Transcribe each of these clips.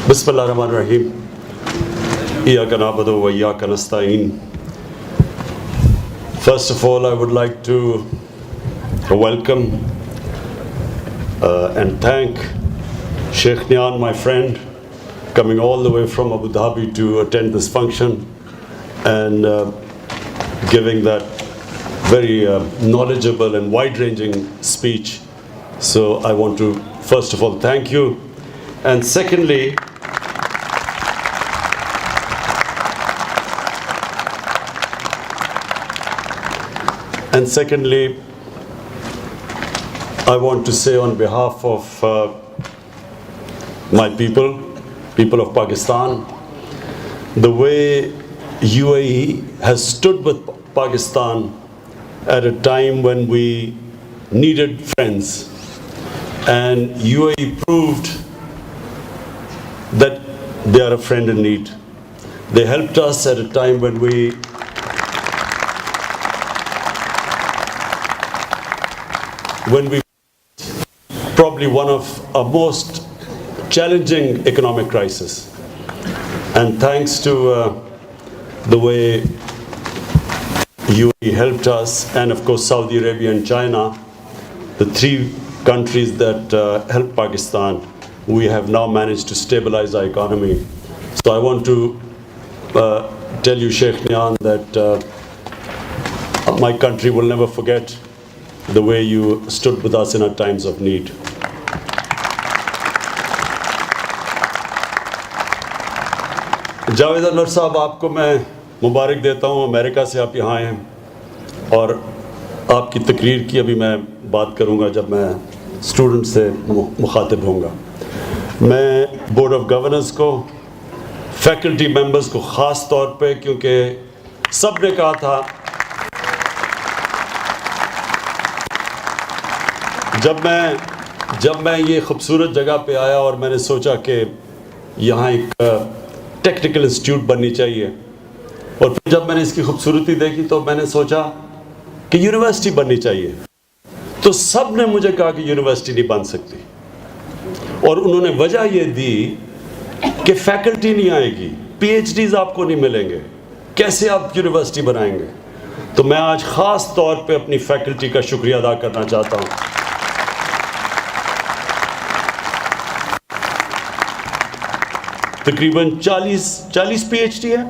Bismillahirrahmanirrahim. Iyyaka na'budu wa iyyaka nasta'in. First of all, I would like to welcome and thank Sheikh Nian, my friend, coming all the way from Abu Dhabi to attend this function and giving that very knowledgeable and wide-ranging speech. So I want to first of all thank you. And secondly, I want to say on behalf of my people of Pakistan, the way UAE has stood with Pakistan at a time when we needed friends, and UAE proved that they are a friend in need. They helped us at a time when we probably one of our most challenging economic crisis. And thanks to the way UAE helped us, and of course Saudi Arabia and China, the three countries that helped Pakistan, we have now managed to stabilize our economy. So I want to tell you, Sheikh Nian, that my country will never forget the way you stood with us in our times of need. Javed انور صاحب، آپ کو میں مبارک دیتا ہوں، امریکہ سے آپ یہاں آئے ہیں، اور آپ کی تقریر کی ابھی میں بات کروں گا جب میں اسٹوڈنٹ سے مخاطب ہوں گا. میں بورڈ آف گورننس کو، فیکلٹی ممبرز کو خاص طور پہ، کیونکہ سب نے کہا تھا جب میں یہ خوبصورت جگہ پہ آیا اور میں نے سوچا کہ یہاں ایک ٹیکنیکل انسٹیٹیوٹ بننی چاہیے، اور پھر جب میں نے اس کی خوبصورتی دیکھی تو میں نے سوچا کہ یونیورسٹی بننی چاہیے. تو سب نے مجھے کہا کہ یونیورسٹی نہیں بن سکتی، اور انہوں نے وجہ یہ دی کہ فیکلٹی نہیں آئے گی، پی ایچ ڈیز آپ کو نہیں ملیں گے، کیسے آپ یونیورسٹی بنائیں گے. تو میں آج خاص طور پہ اپنی فیکلٹی کا شکریہ ادا کرنا چاہتا ہوں. تقریباً 40 پی ایچ ڈی ہے،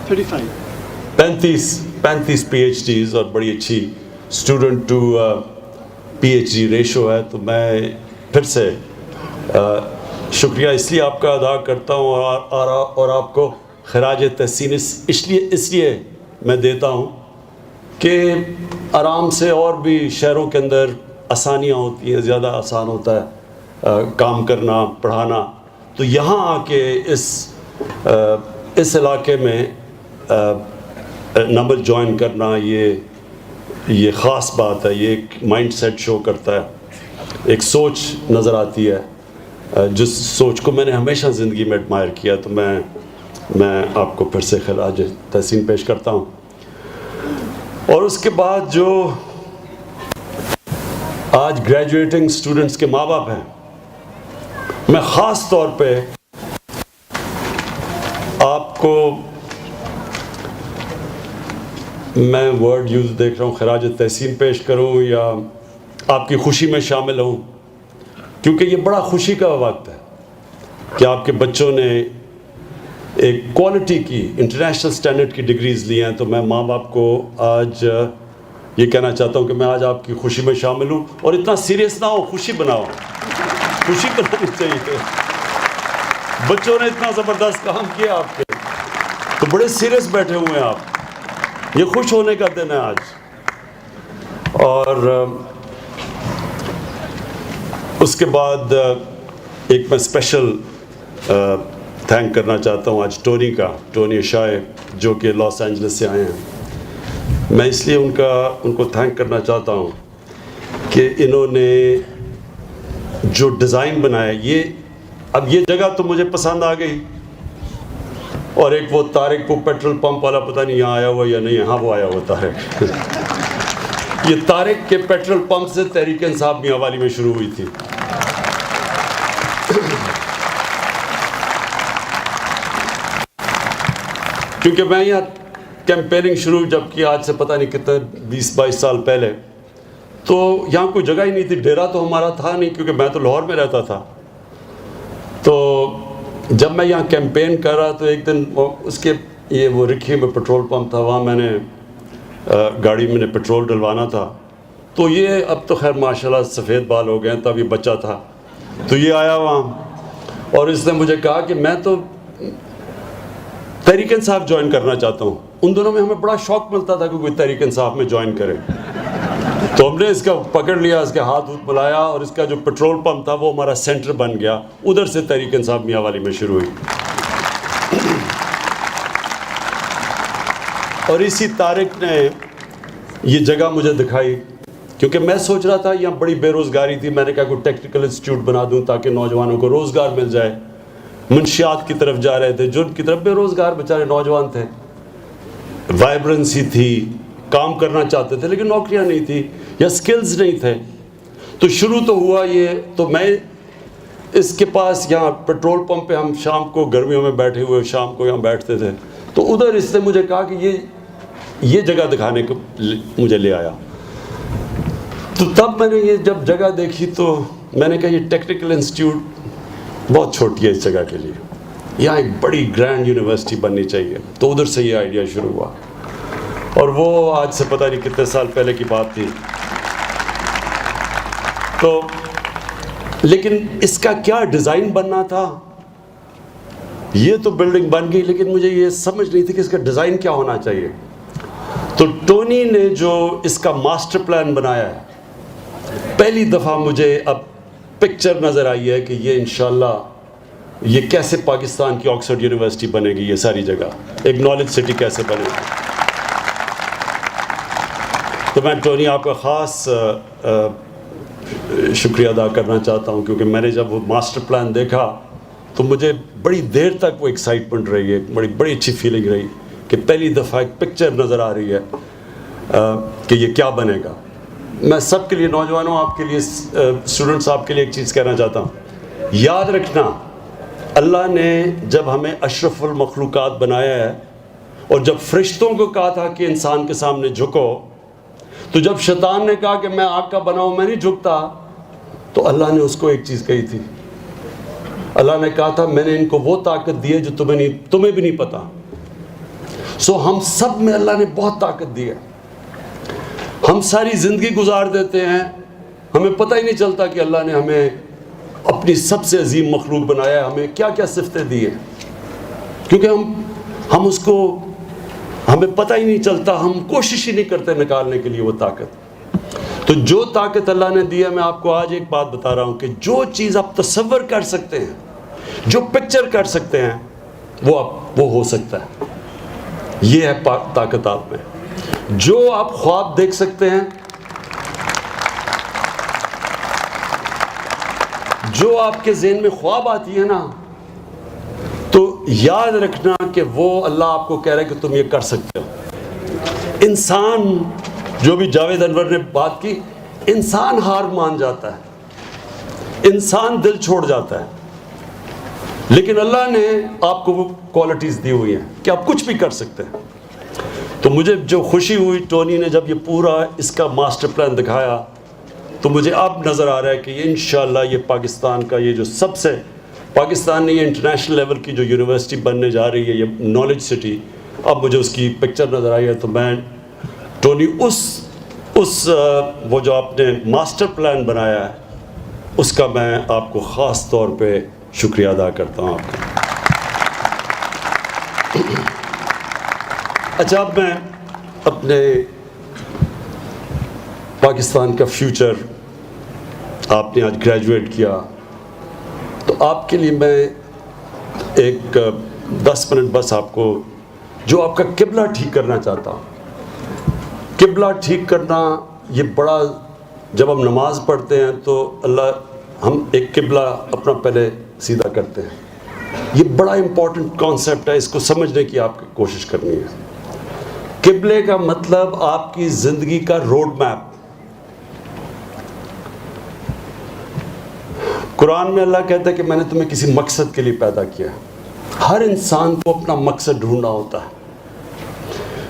35 پی ایچ ڈیز، اور بڑی اچھی student to P H D ratio ہے. تو میں پھر سے شکریہ اس لیے آپ کا ادا کرتا ہوں، اور آپ کو خراج تحسین اس لیے میں دیتا ہوں کہ آرام سے اور بھی شہروں کے اندر آسانیاں ہوتی ہیں، زیادہ آسان ہوتا ہے کام کرنا، پڑھانا. تو یہاں آ کے اس علاقے میں نمبر جوائن کرنا، یہ خاص بات ہے. یہ ایک مائنڈ سیٹ شو کرتا ہے، ایک سوچ نظر آتی ہے، جس سوچ کو میں نے ہمیشہ زندگی میں ایڈمائر کیا. تو میں آپ کو پھر سے خراج تحسین پیش کرتا ہوں. اور اس کے بعد جو آج گریجویٹنگ اسٹوڈنٹس کے ماں باپ ہیں، میں خاص طور پہ آپ کو، میں ورڈ یوز دیکھ رہا ہوں، خراج تحسین پیش کروں یا آپ کی خوشی میں شامل ہوں، کیونکہ یہ بڑا خوشی کا وقت ہے کہ آپ کے بچوں نے ایک کوالٹی کی، انٹرنیشنل سٹینڈرڈ کی ڈگریز لی ہیں. تو میں ماں باپ کو آج یہ کہنا چاہتا ہوں کہ میں آج آپ کی خوشی میں شامل ہوں. اور اتنا سیریس نہ ہو، خوشی بناؤ، خوشی بنانی چاہیے. بچوں نے اتنا زبردست کام کیا آپ کے، تو بڑے سیریس بیٹھے ہوئے ہیں آپ. یہ خوش ہونے کا دن ہے آج. اور اس کے بعد ایک میں اسپیشل تھینک کرنا چاہتا ہوں آج ٹونی اشائے، جو کہ لاس اینجلس سے آئے ہیں. میں اس لیے ان کو تھینک کرنا چاہتا ہوں کہ انہوں نے جو ڈیزائن بنایا، یہ اب یہ جگہ تو مجھے پسند آ گئی، اور ایک وہ طارق وہ پیٹرول پمپ والا پتہ نہیں یہاں آیا ہوا یا نہیں، ہاں وہ آیا ہوا طارق یہ طارق کے پیٹرول پمپ سے تحریک انصاف میاں والی میں شروع ہوئی تھی. کیونکہ میں یہاں کیمپیننگ شروع جب کی، آج سے پتہ نہیں کتنے 20-22 سال پہلے، تو یہاں کوئی جگہ ہی نہیں تھی. ڈیرا تو ہمارا تھا نہیں، کیونکہ میں تو لاہور میں رہتا تھا. تو جب میں یہاں کیمپین کر رہا تو ایک دن اس کے یہ وہ رکھی میں پٹرول پمپ تھا، وہاں میں نے گاڑی میں نے پٹرول ڈلوانا تھا. تو یہ اب تو خیر ماشاءاللہ سفید بال ہو گئے ہیں، تب یہ بچہ تھا. تو یہ آیا وہاں اور اس نے مجھے کہا کہ میں تو تحریک انصاف جوائن کرنا چاہتا ہوں. ان دنوں میں ہمیں بڑا شوق ملتا تھا کہ کوئی تحریک انصاف میں جوائن کرے. تو ہم نے اس کا پکڑ لیا، اس کے ہاتھ ملایا، اور اس کا جو پٹرول پمپ تھا وہ ہمارا سینٹر بن گیا. ادھر سے تحریک انصاف میاں والی میں شروع ہوئی. اور اسی طارق نے یہ جگہ مجھے دکھائی، کیونکہ میں سوچ رہا تھا یہاں بڑی بے روزگاری تھی. میں نے کہا کوئی ٹیکنیکل انسٹیٹیوٹ بنا دوں تاکہ نوجوانوں کو روزگار مل جائے. منشیات کی طرف جا رہے تھے، جن کی طرف بے روزگار بیچارے نوجوان تھے. وائبرنسی تھی، کام کرنا چاہتے تھے لیکن نوکریاں نہیں تھی یا سکلز نہیں تھے. تو شروع تو ہوا یہ. تو میں اس کے پاس یہاں پیٹرول پمپ پہ ہم شام کو گرمیوں میں بیٹھے ہوئے شام کو یہاں بیٹھتے تھے. تو ادھر اس نے مجھے کہا کہ یہ جگہ دکھانے کو مجھے لے آیا. تو تب میں نے یہ جب جگہ دیکھی تو میں نے کہا یہ ٹیکنیکل انسٹیٹیوٹ بہت چھوٹی ہے اس جگہ کے لیے، یہاں ایک بڑی گرینڈ یونیورسٹی بننی چاہیے. تو ادھر سے یہ آئیڈیا شروع ہوا، اور وہ آج سے پتہ نہیں کتنے سال پہلے کی بات تھی. تو لیکن اس کا کیا ڈیزائن بننا تھا، یہ تو بلڈنگ بن گئی، لیکن مجھے یہ سمجھ نہیں تھی کہ اس کا ڈیزائن کیا ہونا چاہیے. تو ٹونی نے جو اس کا ماسٹر پلان بنایا ہے، پہلی دفعہ مجھے اب پکچر نظر آئی ہے کہ یہ انشاءاللہ یہ کیسے پاکستان کی آکسفورڈ یونیورسٹی بنے گی. یہ ساری جگہ ایک نالج سٹی کیسے بنے گی. تو میں ٹونی آپ کا خاص شکریہ ادا کرنا چاہتا ہوں، کیونکہ میں نے جب وہ ماسٹر پلان دیکھا تو مجھے بڑی دیر تک وہ ایکسائٹمنٹ رہی ہے، بڑی اچھی فیلنگ رہی کہ پہلی دفعہ ایک پکچر نظر آ رہی ہے کہ یہ کیا بنے گا. میں سب کے لیے، نوجوانوں آپ کے لیے، اسٹوڈنٹس آپ کے لیے ایک چیز کہنا چاہتا ہوں. یاد رکھنا اللہ نے جب ہمیں اشرف المخلوقات بنایا ہے، اور جب فرشتوں کو کہا تھا کہ انسان کے سامنے جھکو، تو جب شیطان نے کہا کہ میں آگ کا بنا ہوں میں نہیں جھکتا، تو اللہ نے اس کو ایک چیز کہی تھی. اللہ نے کہا تھا میں نے ان کو وہ طاقت دی ہے جو تمہیں بھی نہیں پتا. سو ہم سب میں اللہ نے بہت طاقت دی ہے. ہم ساری زندگی گزار دیتے ہیں، ہمیں پتہ ہی نہیں چلتا کہ اللہ نے ہمیں اپنی سب سے عظیم مخلوق بنایا ہے، ہمیں کیا کیا صفتیں دی ہیں. کیونکہ ہم اس کو ہمیں پتہ ہی نہیں چلتا، ہم کوشش ہی نہیں کرتے نکالنے کے لیے وہ طاقت. تو جو طاقت اللہ نے دی ہے، میں آپ کو آج ایک بات بتا رہا ہوں کہ جو چیز آپ تصور کر سکتے ہیں، جو پکچر کر سکتے ہیں، وہ ہو سکتا ہے. یہ ہے طاقت آپ میں. جو آپ خواب دیکھ سکتے ہیں، جو آپ کے ذہن میں خواب آتی ہے نا، تو یاد رکھنا کہ وہ اللہ آپ کو کہہ رہا ہے کہ تم یہ کر سکتے ہو. انسان، جو بھی جاوید انور نے بات کی، انسان ہار مان جاتا ہے، انسان دل چھوڑ جاتا ہے، لیکن اللہ نے آپ کو وہ کوالٹیز دی ہوئی ہیں کہ آپ کچھ بھی کر سکتے ہیں. تو مجھے جو خوشی ہوئی ٹونی نے جب یہ پورا اس کا ماسٹر پلان دکھایا، تو مجھے اب نظر آ رہا ہے کہ یہ انشاءاللہ یہ پاکستان کا یہ جو سب سے پاکستان نے یہ انٹرنیشنل لیول کی جو یونیورسٹی بننے جا رہی ہے، یہ نالج سٹی، اب مجھے اس کی پکچر نظر آئی ہے. تو میں ٹونی اس وہ جو آپ نے ماسٹر پلان بنایا ہے، اس کا میں آپ کو خاص طور پہ شکریہ ادا کرتا ہوں آپ کا. اچھا، اب میں اپنے پاکستان کا فیوچر، آپ نے آج گریجویٹ کیا، تو آپ کے لیے میں ایک 10 منٹ بس آپ کو جو آپ کا قبلہ ٹھیک کرنا چاہتا ہوں. قبلہ ٹھیک کرنا یہ جب ہم نماز پڑھتے ہیں تو ہم ایک قبلہ اپنا پہلے سیدھا کرتے ہیں. یہ بڑا امپورٹنٹ کانسیپٹ ہے, اس کو سمجھنے کی آپ کو کوشش کرنی ہے. قبلے کا مطلب آپ کی زندگی کا روڈ میپ. قرآن میں اللہ کہتا ہے کہ میں نے تمہیں کسی مقصد کے لیے پیدا کیا. ہر انسان کو اپنا مقصد ڈھونڈنا ہوتا ہے.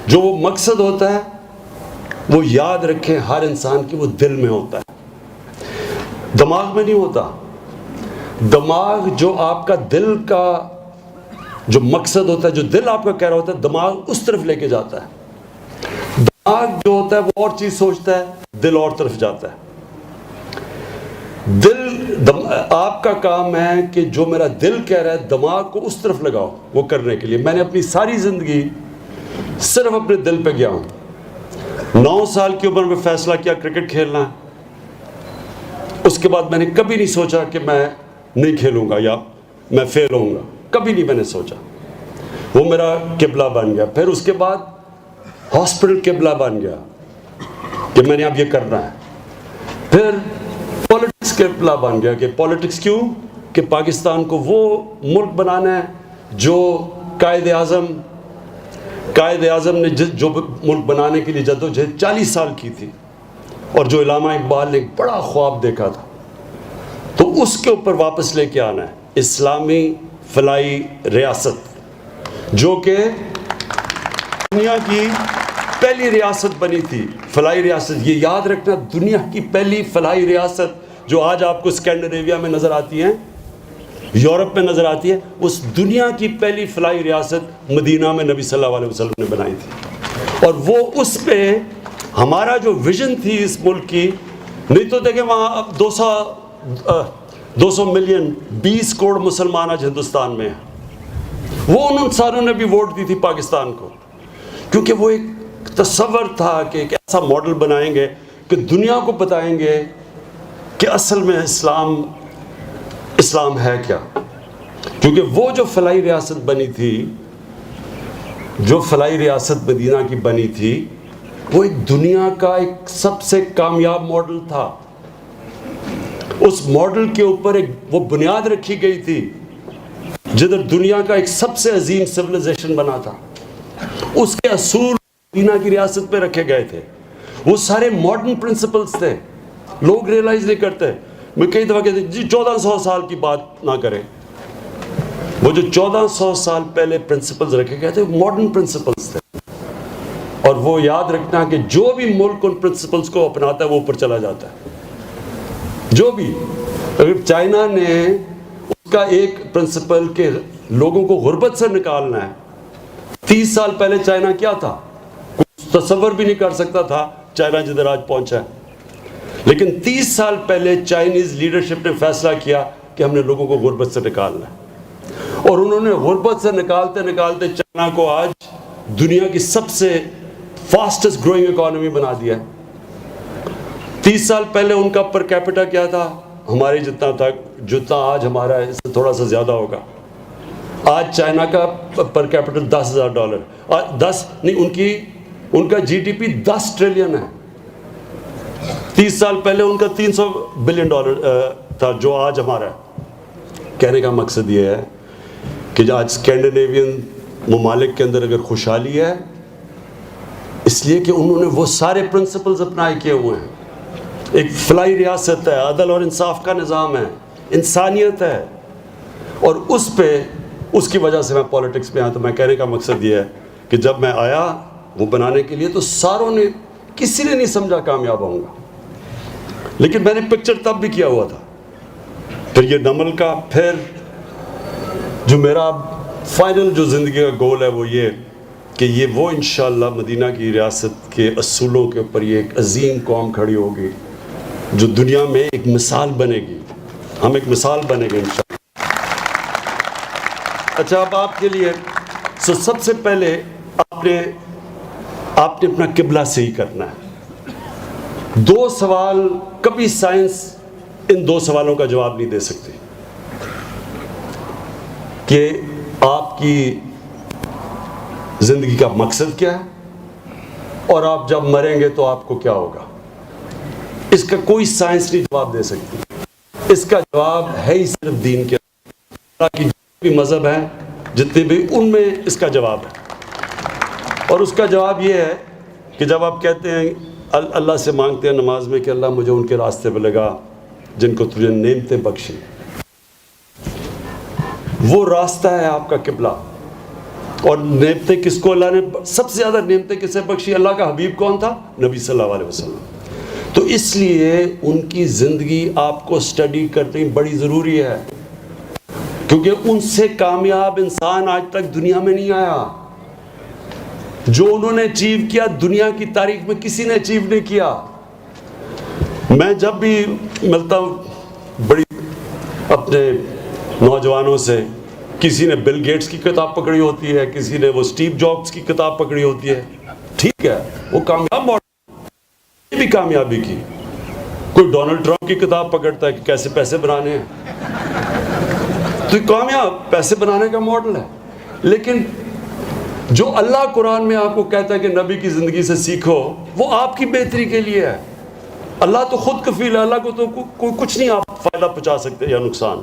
جو وہ مقصد ہوتا ہے وہ یاد رکھیں ہر انسان کی وہ دل میں ہوتا ہے, دماغ میں نہیں ہوتا. دماغ جو آپ کا دل کا جو مقصد ہوتا ہے, جو دل آپ کا کہہ رہا ہوتا ہے, دماغ اس طرف لے کے جاتا ہے. دماغ جو ہوتا ہے وہ اور چیز سوچتا ہے, دل اور طرف جاتا ہے. آپ کا کام ہے کہ جو میرا دل کہہ رہا ہے دماغ کو اس طرف لگاؤ وہ کرنے کے لیے. میں نے اپنی ساری زندگی صرف اپنے دل پہ گیا ہوں. 9 سال کی عمر میں فیصلہ کیا کرکٹ کھیلنا ہے. اس کے بعد میں نے کبھی نہیں سوچا کہ میں نہیں کھیلوں گا یا میں فیل ہوں گا, کبھی نہیں میں نے سوچا. وہ میرا قبلہ بن گیا. پھر اس کے بعد ہاسپٹل قبلہ بن گیا کہ میں نے اب یہ کرنا ہے. پھر پولیٹکس قبلہ بن گیا کہ پولیٹکس کیوں, کہ پاکستان کو وہ ملک بنانا ہے جو قائد اعظم نے جو ملک بنانے کے لیے جدوجہد 40 سال کی تھی, اور جو علامہ اقبال نے ایک بڑا خواب دیکھا تھا. تو اس کے اوپر واپس لے کے آنا ہے اسلامی فلاحی ریاست, جو کہ دنیا کی پہلی ریاست بنی تھی. فلاحی ریاست, یہ یاد رکھنا, دنیا کی پہلی فلاحی ریاست جو آج آپ کو اسکینڈینیویا میں نظر آتی ہیں, یورپ میں نظر آتی ہے, اس دنیا کی پہلی فلاحی ریاست مدینہ میں نبی صلی اللہ علیہ وسلم نے بنائی تھی. اور وہ اس پہ ہمارا جو ویژن تھی اس ملک کی, نہیں تو دیکھیں وہاں اب 200 ملین 20 کروڑ مسلمان آج ہندوستان میں ہیں. وہ ان ساروں نے بھی ووٹ دی تھی پاکستان کو, کیونکہ وہ ایک تصور تھا کہ ایک ایسا ماڈل بنائیں گے کہ دنیا کو بتائیں گے کہ اصل میں اسلام ہے کیا. کیونکہ وہ جو فلاحی ریاست بنی تھی, جو فلاحی ریاست مدینہ کی بنی تھی, وہ ایک دنیا کا ایک سب سے کامیاب ماڈل تھا. اس ماڈل کے اوپر ایک وہ بنیاد رکھی گئی تھی جدھر دنیا کا ایک سب سے عظیم سویلائزیشن بنا تھا. اس کے اصول مدینہ کی ریاست پہ رکھے گئے تھے. وہ سارے ماڈرن پرنسپلز تھے, لوگ ریئلائز نہیں کرتے. میں کئی دفعہ کہتے جی 1400 سال کی بات نہ کریں. وہ جو 1400 سال پہلے پرنسپلز رکھے گئے تھے وہ ماڈرن پرنسپلز تھے. اور وہ یاد رکھنا کہ جو بھی ملک ان پرنسپلز کو اپناتا ہے وہ اوپر چلا جاتا ہے. جو بھی, اگر چائنا نے اس کا ایک پرنسپل کہ لوگوں کو غربت سے نکالنا ہے, 30 سال پہلے چائنا کیا تھا, تصور بھی نہیں کر سکتا تھا چائنا جدھر آج پہنچا ہے. لیکن 30 سال پہلے چائنیز لیڈرشپ نے فیصلہ کیا کہ ہم نے لوگوں کو غربت سے نکالنا ہے, اور انہوں نے غربت سے نکالتے نکالتے چائنا کو آج دنیا کی سب سے فاسٹسٹ گروئنگ اکانومی بنا دیا ہے. 30 سال پہلے ان کا پر کیپٹا کیا تھا, ہمارے جتنا تھا, جتنا آج ہمارا ہے اس سے تھوڑا سا زیادہ ہوگا. آج چائنا کا پر کیپٹا $10,000, 10 نہیں, ان کا جی ڈی پی 10 ٹریلین ہے. 30 سال پہلے ان کا $300 بلین تھا جو آج ہمارا ہے. کہنے کا مقصد یہ ہے کہ آج اسکینڈینیوین ممالک کے اندر اگر خوشحالی ہے, اس لیے کہ انہوں نے وہ سارے پرنسپلز اپنائے کیے ہوئے ہیں. ایک فلاحی ریاست ہے, عدل اور انصاف کا نظام ہے, انسانیت ہے, اور اس کی وجہ سے میں پولیٹکس میں آیا. تو میں کہنے کا مقصد یہ ہے کہ جب میں آیا وہ بنانے کے لیے تو ساروں نے, کسی نے نہیں سمجھا کامیاب ہوں گا, لیکن میں نے پکچر تب بھی کیا ہوا تھا. پھر یہ نمل کا, پھر جو میرا فائنل جو زندگی کا گول ہے وہ یہ کہ یہ وہ انشاءاللہ مدینہ کی ریاست کے اصولوں کے اوپر یہ ایک عظیم قوم کھڑی ہوگی جو دنیا میں ایک مثال بنے گی. ہم ایک مثال بنے گے انشاءاللہ. اچھا, اب آپ کے لیے سب سے پہلے آپ نے اپنا قبلہ صحیح کرنا ہے. 2 سوال, کبھی سائنس ان 2 سوالوں کا جواب نہیں دے سکتی کہ آپ کی زندگی کا مقصد کیا ہے اور آپ جب مریں گے تو آپ کو کیا ہوگا. اس کا کوئی سائنس نہیں جواب دے سکتی. اس کا جواب ہے ہی صرف دین کے. اللہ کی بھی مذہب ہیں جتنے بھی، ان میں اس کا جواب ہے. اور اس کا جواب یہ ہے کہ جب آپ کہتے ہیں اللہ سے مانگتے ہیں نماز میں کہ اللہ مجھے ان کے راستے پہ لگا جن کو تجھے نعمتیں بخشی، وہ راستہ ہے آپ کا قبلہ. اور نعمتیں کس کو اللہ نے سب سے زیادہ نعمتیں کسے بخشی؟ اللہ کا حبیب کون تھا؟ نبی صلی اللہ علیہ وسلم. تو اس لیے ان کی زندگی آپ کو اسٹڈی کرنی بڑی ضروری ہے، کیونکہ ان سے کامیاب انسان آج تک دنیا میں نہیں آیا. جو انہوں نے اچیو کیا دنیا کی تاریخ میں کسی نے اچیو نہیں کیا. میں جب بھی ملتا ہوں بڑی اپنے نوجوانوں سے، کسی نے بل گیٹس کی کتاب پکڑی ہوتی ہے، کسی نے وہ اسٹیو جابس کی کتاب پکڑی ہوتی ہے. ٹھیک ہے، وہ کامیاب ماڈل بھی کامیابی کی. کوئی ڈونلڈ ٹرمپ کی کتاب پکڑتا ہے کہ کیسے پیسے بنانے ہیں، تو کامیاب پیسے بنانے کا ماڈل ہے. لیکن جو اللہ قرآن میں آپ کو کہتا ہے کہ نبی کی زندگی سے سیکھو، وہ آپ کی بہتری کے لیے ہے. اللہ تو خود کفیل ہے، اللہ کو تو کوئی کچھ نہیں آپ فائدہ پہنچا سکتے یا نقصان.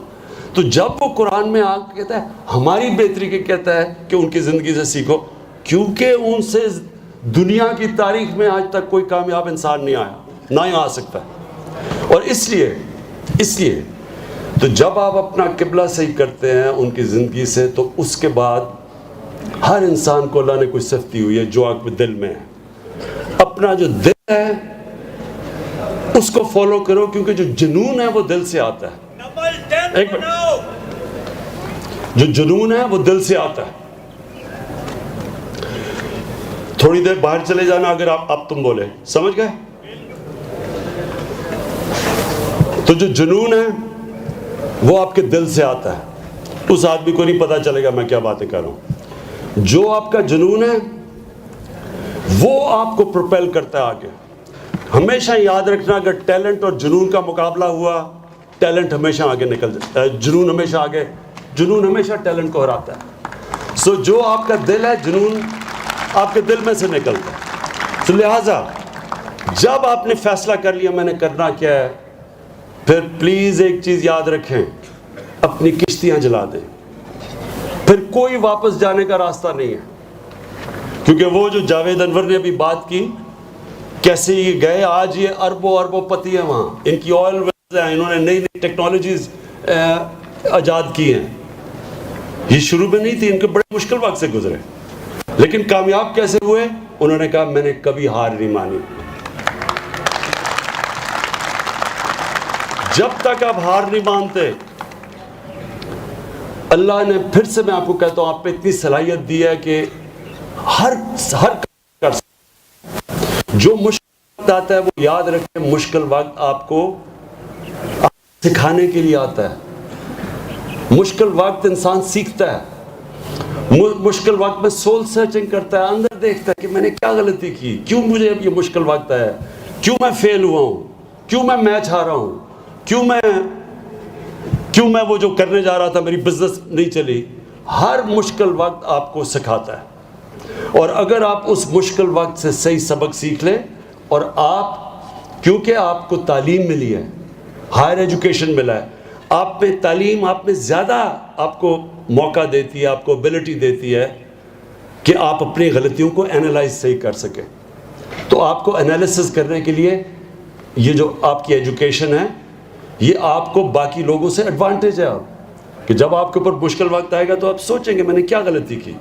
تو جب وہ قرآن میں آ کے کہتا ہے ہماری بہتری کے کہتا ہے کہ ان کی زندگی سے سیکھو، کیونکہ ان سے دنیا کی تاریخ میں آج تک کوئی کامیاب انسان نہیں آیا، نہ ہی آ سکتا. اور اس لیے تو جب آپ اپنا قبلہ صحیح کرتے ہیں ان کی زندگی سے، تو اس کے بعد ہر انسان کو اللہ نے کوئی صفت دی ہوئی ہے جو آپ کے دل میں ہے. اپنا جو دل ہے اس کو فالو کرو، کیونکہ جو جنون ہے وہ دل سے آتا ہے. جو جنون ہے وہ دل سے آتا ہے. تھوڑی دیر باہر چلے جانا، اگر آپ تم بولے، سمجھ گئے؟ تو جو جنون ہے وہ آپ کے دل سے آتا ہے. اس آدمی کو نہیں پتا چلے گا میں کیا باتیں کر رہا ہوں. جو آپ کا جنون ہے وہ آپ کو پروپیل کرتا ہے آگے. ہمیشہ یاد رکھنا، اگر ٹیلنٹ اور جنون کا مقابلہ ہوا، ٹیلنٹ ہمیشہ آگے نکل جاتا ہے، جنون ہمیشہ ٹیلنٹ کو ہراتا ہے. سو جو آپ کا دل ہے، جنون آپ کے دل میں سے نکلتا ہے. تو لہٰذا جب آپ نے فیصلہ کر لیا میں نے کرنا کیا ہے، پھر پلیز ایک چیز یاد رکھیں، اپنی کشتیاں جلا دیں. پھر کوئی واپس جانے کا راستہ نہیں ہے. کیونکہ وہ جو جاوید انور نے ابھی بات کی، کیسے یہ گئے، آج یہ اربوں پتی ہیں وہاں، ان کی آئل ویلز ہیں، انہوں نے نئی ٹیکنالوجیز ایجاد کی ہیں. یہ شروع میں نہیں تھی، ان کے بڑے مشکل وقت سے گزرے، لیکن کامیاب کیسے ہوئے؟ انہوں نے کہا میں نے کبھی ہار نہیں مانی. جب تک آپ ہار نہیں مانتے، اللہ نے پھر سے میں آپ کو کہتا ہوں آپ پہ اتنی صلاحیت دی ہے کہ ہر کر سکتے. جو مشکل وقت آتا ہے وہ یاد رکھیں، مشکل وقت آپ کو سکھانے کے لیے آتا ہے. مشکل وقت انسان سیکھتا ہے. مشکل وقت میں سول سرچنگ کرتا ہے، اندر دیکھتا ہے کہ میں نے کیا غلطی کی، کیوں مجھے اب یہ مشکل وقت ہے، کیوں میں فیل ہوا ہوں، کیوں میں میچ ہارا ہوں، کیوں میں وہ جو کرنے جا رہا تھا میری بزنس نہیں چلی. ہر مشکل وقت آپ کو سکھاتا ہے. اور اگر آپ اس مشکل وقت سے صحیح سبق سیکھ لیں، اور کیونکہ آپ کو تعلیم ملی ہے، ہائر ایجوکیشن ملا ہے، آپ پہ تعلیم آپ میں زیادہ آپ کو موقع دیتی ہے، آپ کو ابیلٹی دیتی ہے کہ آپ اپنی غلطیوں کو انالائز صحیح کر سکیں. تو آپ کو انالیسس کرنے کے لیے یہ جو آپ کی ایجوکیشن ہے، یہ آپ کو باقی لوگوں سے ایڈوانٹیج ہے. کہ جب آپ کے اوپر مشکل وقت آئے گا تو آپ سوچیں گے میں نے کیا غلطی کی.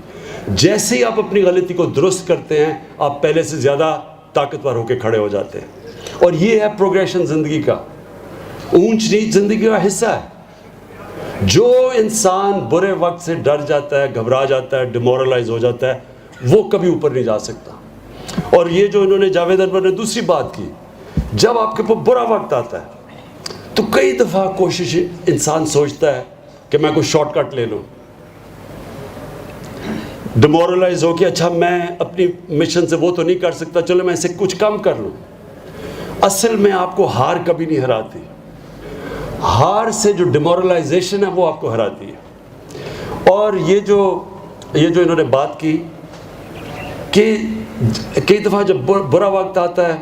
جیسے ہی آپ اپنی غلطی کو درست کرتے ہیں، آپ پہلے سے زیادہ طاقتور ہو کے کھڑے ہو جاتے ہیں. اور یہ ہے پروگریشن زندگی کا. اونچ نیچ زندگی کا حصہ ہے. جو انسان برے وقت سے ڈر جاتا ہے، گھبرا جاتا ہے، ڈیمورلائز ہو جاتا ہے، وہ کبھی اوپر نہیں جا سکتا. اور یہ جو انہوں نے جاوید انور نے دوسری بات کی، جب آپ کے اوپر برا وقت آتا ہے تو کئی دفعہ کوشش انسان سوچتا ہے کہ میں کوئی شارٹ کٹ لے لوں، ڈیمورلائز ہو کہ اچھا میں اپنی مشن سے وہ تو نہیں کر سکتا، چلو میں اسے کچھ کم کر لوں. اصل میں آپ کو ہار کبھی نہیں ہراتی. ہار سے جو ڈیمورلائزیشن ہے وہ آپ کو ہراتی ہے. اور یہ جو انہوں نے بات کی کہ کئی دفعہ جب برا وقت آتا ہے،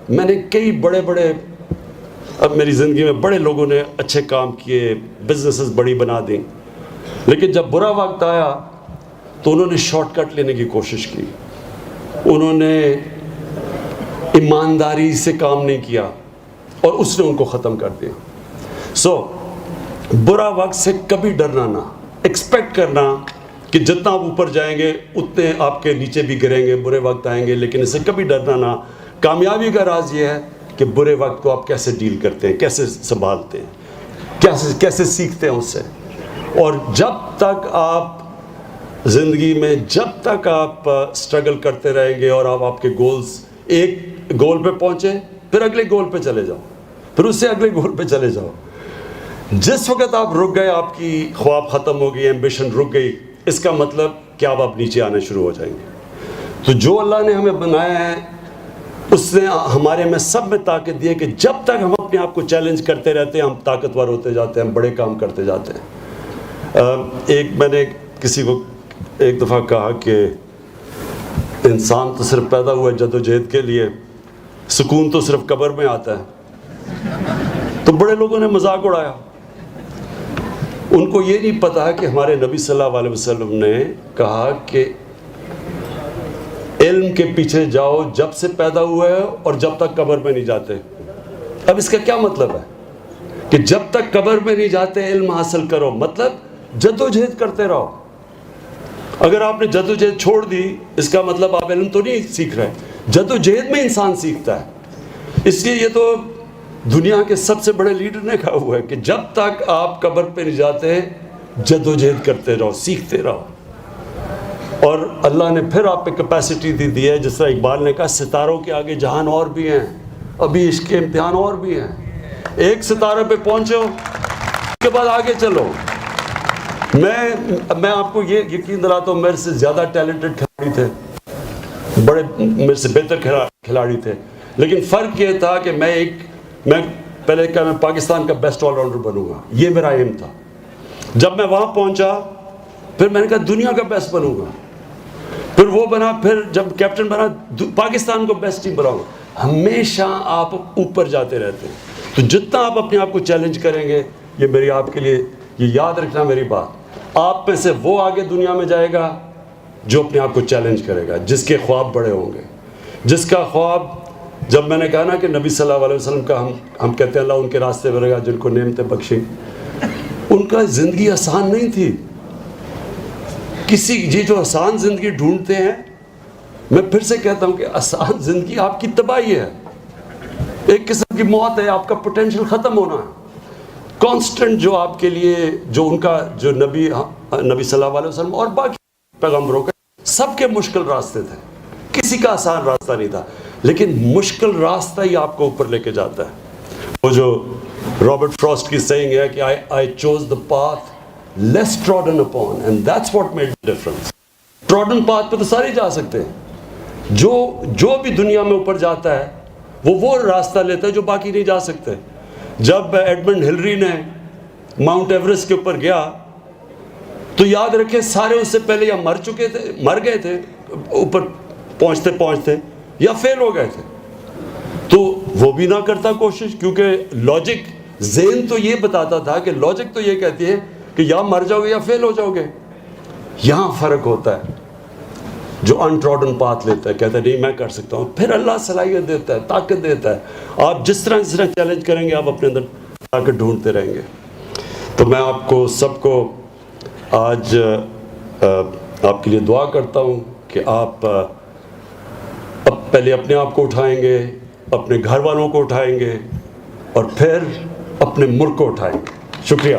میں نے کئی بڑے اب میری زندگی میں بڑے لوگوں نے اچھے کام کیے، بزنسز بڑی بنا دیں، لیکن جب برا وقت آیا تو انہوں نے شارٹ کٹ لینے کی کوشش کی, انہوں نے ایمانداری سے کام نہیں کیا اور اس نے ان کو ختم کر دیا. سو برا وقت سے کبھی ڈرنا نہ, ایکسپیکٹ کرنا کہ جتنا آپ اوپر جائیں گے اتنے آپ کے نیچے بھی گریں گے, برے وقت آئیں گے, لیکن اس سے کبھی ڈرنا نہ. کامیابی کا راز یہ ہے کہ برے وقت کو آپ کیسے ڈیل کرتے ہیں, کیسے سنبھالتے ہیں, کیسے سیکھتے ہیں اس سے. اور جب تک آپ زندگی میں, جب تک آپ اسٹرگل کرتے رہیں گے اور آپ کے گولز, ایک گول پہ پہنچے پھر اگلے گول پہ چلے جاؤ, پھر اس سے اگلے گول پہ چلے جاؤ. جس وقت آپ رک گئے, آپ کی خواب ختم ہو گئی, ایمبیشن رک گئی, اس کا مطلب کہ آپ نیچے آنا شروع ہو جائیں گے. تو جو اللہ نے ہمیں بنایا ہے اس نے ہمارے میں سب میں طاقت دی ہے کہ جب تک ہم اپنے آپ کو چیلنج کرتے رہتے ہیں ہم طاقتور ہوتے جاتے ہیں, ہم بڑے کام کرتے جاتے ہیں. میں نے کسی کو ایک دفعہ کہا کہ انسان تو صرف پیدا ہوا ہے جدوجہد کے لیے, سکون تو صرف قبر میں آتا ہے. تو بڑے لوگوں نے مذاق اڑایا. ان کو یہ نہیں پتا کہ ہمارے نبی صلی اللہ علیہ وسلم نے کہا کہ علم کے پیچھے جاؤ جب سے پیدا ہوئے اور جب تک قبر میں نہیں جاتے. اب اس کا کیا مطلب ہے کہ جب تک قبر میں نہیں جاتے علم حاصل کرو, مطلب جدوجہد کرتے رہو. اگر آپ نے جدوجہد چھوڑ دی اس کا مطلب آپ علم تو نہیں سیکھ رہے. جدوجہد میں انسان سیکھتا ہے. اس لیے یہ تو دنیا کے سب سے بڑے لیڈر نے کہا ہوا ہے کہ جب تک آپ قبر پہ نہیں جاتے جدوجہد کرتے رہو, سیکھتے رہو. اور اللہ نے پھر آپ پہ کیپیسٹی دی ہے, جس طرح اقبال نے کہا ستاروں کے آگے جہان اور بھی ہیں, ابھی عشق کے امتحان اور بھی ہیں. ایک ستارے پہ پہنچو اس کے بعد آگے چلو. میں آپ کو یہ یقین دلاتا ہوں, میرے سے زیادہ ٹیلنٹڈ کھلاڑی تھے, بڑے میرے سے بہتر کھلاڑی تھے, لیکن فرق یہ تھا کہ میں پہلے کہا میں پاکستان کا بیسٹ آل راؤنڈر بنوں گا, یہ میرا ایم تھا. جب میں وہاں پہنچا پھر میں نے کہا دنیا کا بیسٹ بنوں گا, پھر وہ بنا, پھر جب کیپٹن بنا پاکستان کو بیسٹ ٹیم بناؤں گا. ہمیشہ آپ اوپر جاتے رہتے ہیں. تو جتنا آپ اپنے آپ کو چیلنج کریں گے, یہ میری آپ کے لیے یہ یاد رکھنا میری بات, آپ میں سے وہ آگے دنیا میں جائے گا جو اپنے آپ کو چیلنج کرے گا, جس کے خواب بڑے ہوں گے, جس کا خواب, جب میں نے کہا نا کہ نبی صلی اللہ علیہ وسلم کا ہم کہتے ہیں اللہ ان کے راستے میں رہے گا جن کو نعمتیں بخشیں, ان کا زندگی آسان نہیں تھی. یہ جو آسان زندگی ڈھونڈتے ہیں, میں پھر سے کہتا ہوں کہ آسان زندگی آپ کی تباہی ہے, ایک قسم کی موت ہے, آپ کا پوٹینشیل ختم ہونا ہے. کانسٹنٹ جو آپ کے لیے, جو ان کا جو نبی صلی اللہ علیہ وسلم اور باقی پیغمبروں کے سب کے مشکل راستے تھے, کسی کا آسان راستہ نہیں تھا, لیکن مشکل راستہ ہی آپ کو اوپر لے کے جاتا ہے. وہ جو رابرٹ فراسٹ کی سیئنگ ہے کہ I chose the path less trodden upon and that's what made the difference. trodden path پہ تو سارے جا سکتے ہیں, جو بھی دنیا میں اوپر جاتا ہے وہ راستہ لیتا ہے جو باقی نہیں جا سکتے. جب ایڈمنڈ ہلری نے ماؤنٹ ایوریسٹ کے اوپر گیا تو یاد رکھیں سارے اس سے پہلے یا مر گئے تھے اوپر پہنچتے پہنچتے, یا فیل ہو گئے تھے. تو وہ بھی نہ کرتا کوشش, کیونکہ لاجک ذہن تو یہ بتاتا تھا کہ لاجک تو یہ کہتی ہے کہ یا مر جاؤ گے یا فیل ہو جاؤ گے. یہاں فرق ہوتا ہے, جو انٹراڈن پاتھ لیتا ہے, کہتا ہے نہیں میں کر سکتا ہوں. پھر اللہ صلاحیت دیتا ہے, طاقت دیتا ہے. آپ جس طرح چیلنج کریں گے آپ اپنے اندر طاقت ڈھونڈتے رہیں گے. تو میں آپ کو سب کو آج آپ کے لیے دعا کرتا ہوں کہ آپ پہلے اپنے آپ کو اٹھائیں گے, اپنے گھر والوں کو اٹھائیں گے, اور پھر اپنے ملک کو اٹھائیں گے. شکریہ.